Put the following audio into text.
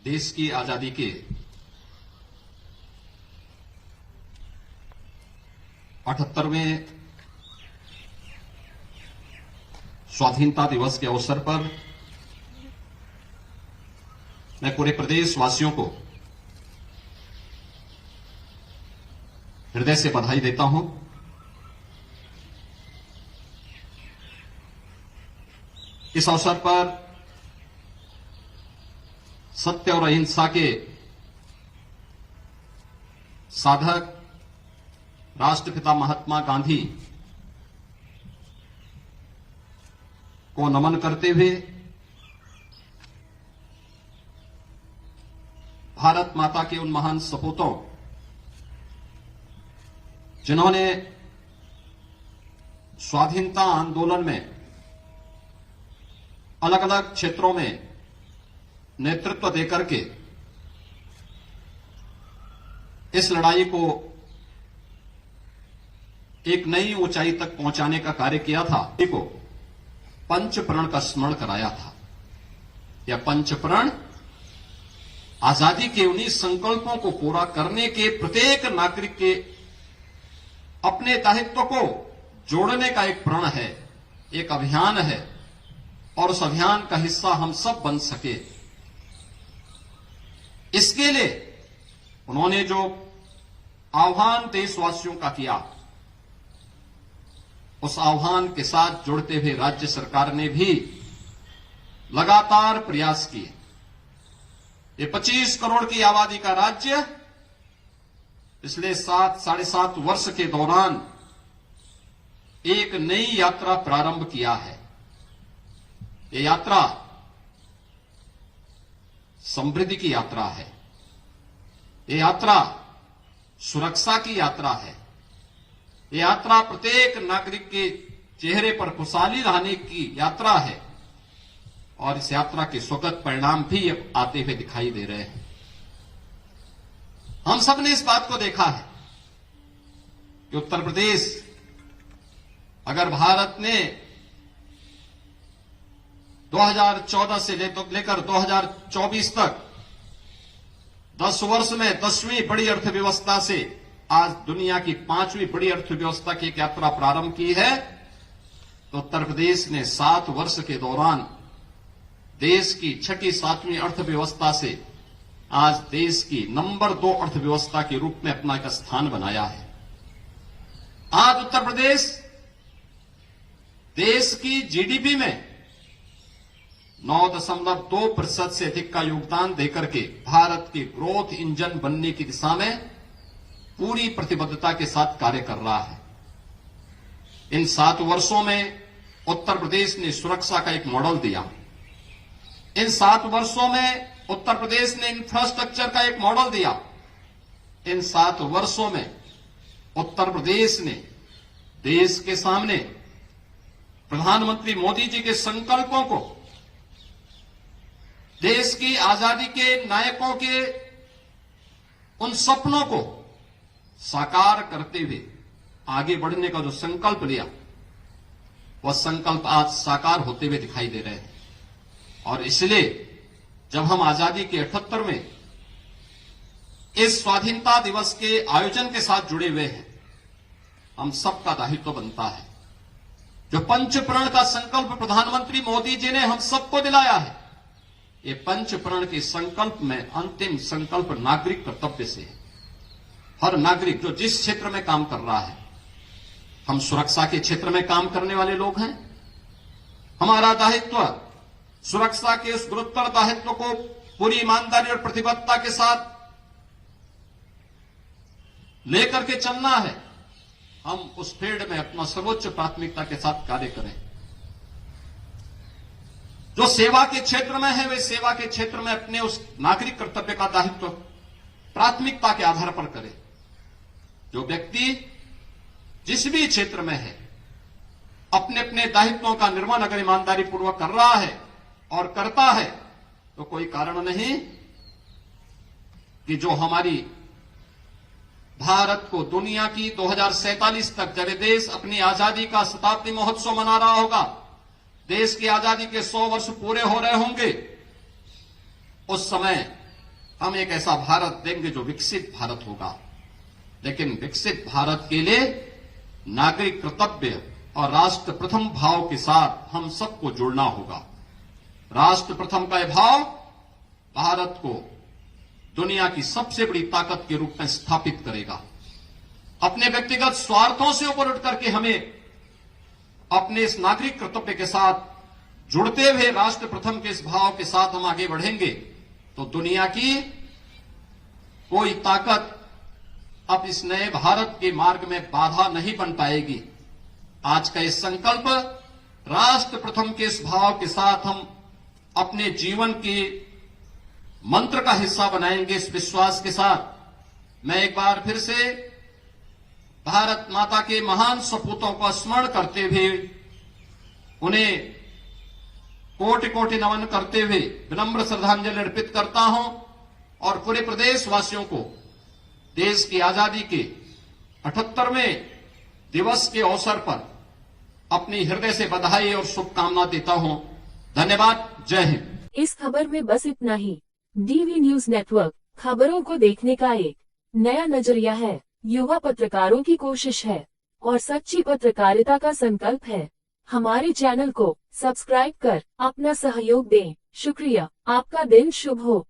देश की आजादी के 78वें स्वाधीनता दिवस के अवसर पर मैं पूरे प्रदेशवासियों को हृदय से बधाई देता हूं। इस अवसर पर सत्य और अहिंसा के साधक राष्ट्रपिता महात्मा गांधी को नमन करते हुए भारत माता के उन महान सपूतों जिन्होंने स्वाधीनता आंदोलन में अलग अलग क्षेत्रों में नेतृत्व देकर के इस लड़ाई को एक नई ऊंचाई तक पहुंचाने का कार्य किया था, को पंचप्रण का स्मरण कराया था। यह पंचप्रण आजादी के उन्हीं संकल्पों को पूरा करने के प्रत्येक नागरिक के अपने दायित्व को जोड़ने का एक प्रण है, एक अभियान है, और उस अभियान का हिस्सा हम सब बन सके। इसके लिए उन्होंने जो आह्वान देशवासियों का किया, उस आह्वान के साथ जुड़ते हुए राज्य सरकार ने भी लगातार प्रयास किए। ये 25 करोड़ की आबादी का राज्य पिछले 7-7.5 वर्ष के दौरान एक नई यात्रा प्रारंभ किया है। ये यात्रा समृद्धि की यात्रा है, ये यात्रा सुरक्षा की यात्रा है, ये यात्रा प्रत्येक नागरिक के चेहरे पर खुशहाली लाने की यात्रा है, और इस यात्रा के स्वगत परिणाम भी अब आते हुए दिखाई दे रहे हैं। हम सब ने इस बात को देखा है कि उत्तर प्रदेश अगर भारत ने 2014 से लेकर 2024 तक 10 वर्ष में 10वीं बड़ी अर्थव्यवस्था से आज दुनिया की 5वीं बड़ी अर्थव्यवस्था की एक यात्रा प्रारंभ की है, तो उत्तर प्रदेश ने 7 वर्ष के दौरान देश की 6ठी-7वीं अर्थव्यवस्था से आज देश की नंबर 2 अर्थव्यवस्था के रूप में अपना एक स्थान बनाया है। आज उत्तर प्रदेश देश की जीडीपी में 9.2% से अधिक का योगदान देकर के भारत के ग्रोथ इंजन बनने की दिशा में पूरी प्रतिबद्धता के साथ कार्य कर रहा है। इन 7 वर्षों में उत्तर प्रदेश ने सुरक्षा का एक मॉडल दिया। इन 7 वर्षों में उत्तर प्रदेश ने इंफ्रास्ट्रक्चर का एक मॉडल दिया। इन 7 वर्षों में उत्तर प्रदेश ने देश के सामने प्रधानमंत्री मोदी जी के संकल्पों को, देश की आजादी के नायकों के उन सपनों को साकार करते हुए आगे बढ़ने का जो संकल्प लिया, वह संकल्प आज साकार होते हुए दिखाई दे रहे हैं। और इसलिए जब हम आजादी के 78वें इस स्वाधीनता दिवस के आयोजन के साथ जुड़े हुए हैं, हम सबका दायित्व बनता है। जो पंचप्रण का संकल्प प्रधानमंत्री मोदी जी ने हम सबको दिलाया है, ये पंचप्रण के संकल्प में अंतिम संकल्प नागरिक कर्तव्य से है। हर नागरिक जो जिस क्षेत्र में काम कर रहा है, हम सुरक्षा के क्षेत्र में काम करने वाले लोग हैं, हमारा दायित्व सुरक्षा के उस गुरुतर दायित्व को पूरी ईमानदारी और प्रतिबद्धता के साथ लेकर के चलना है। हम उस फील्ड में अपना सर्वोच्च प्राथमिकता के साथ कार्य करें। जो सेवा के क्षेत्र में है, वे सेवा के क्षेत्र में अपने उस नागरिक कर्तव्य का दायित्व प्राथमिकता के आधार पर करें। जो व्यक्ति जिस भी क्षेत्र में है, अपने अपने दायित्वों का निर्वहन अगर ईमानदारी पूर्वक कर रहा है और करता है, तो कोई कारण नहीं कि जो हमारी भारत को दुनिया की 2047 तक जब ये देश अपनी आजादी का शताब्दी महोत्सव मना रहा होगा, देश की आजादी के 100 वर्ष पूरे हो रहे होंगे, उस समय हम एक ऐसा भारत देंगे जो विकसित भारत होगा। लेकिन विकसित भारत के लिए नागरिक कर्तव्य और राष्ट्र प्रथम भाव के साथ हम सबको जुड़ना होगा। राष्ट्र प्रथम का यह भाव भारत को दुनिया की सबसे बड़ी ताकत के रूप में स्थापित करेगा। अपने व्यक्तिगत स्वार्थों से ऊपर उठ करके हमें अपने इस नागरिक कर्तव्य के साथ जुड़ते हुए राष्ट्र प्रथम के इस भाव के साथ हम आगे बढ़ेंगे तो दुनिया की कोई ताकत अब इस नए भारत के मार्ग में बाधा नहीं बन पाएगी। आज का इस संकल्प राष्ट्र प्रथम के इस भाव के साथ हम अपने जीवन के मंत्र का हिस्सा बनाएंगे। इस विश्वास के साथ मैं एक बार फिर से भारत माता के महान सपूतों का स्मरण करते हुए उन्हें कोटि कोटि नमन करते हुए विनम्र श्रद्धांजलि अर्पित करता हूं और पूरे प्रदेशवासियों को देश की आजादी के 78वें दिवस के अवसर पर अपनी हृदय से बधाई और शुभकामना देता हूं। धन्यवाद। जय हिंद। इस खबर में बस इतना ही। डीवी न्यूज नेटवर्क खबरों को देखने का एक नया नजरिया है, युवा पत्रकारों की कोशिश है और सच्ची पत्रकारिता का संकल्प है। हमारे चैनल को सब्सक्राइब कर अपना सहयोग दें। शुक्रिया। आपका दिन शुभ हो।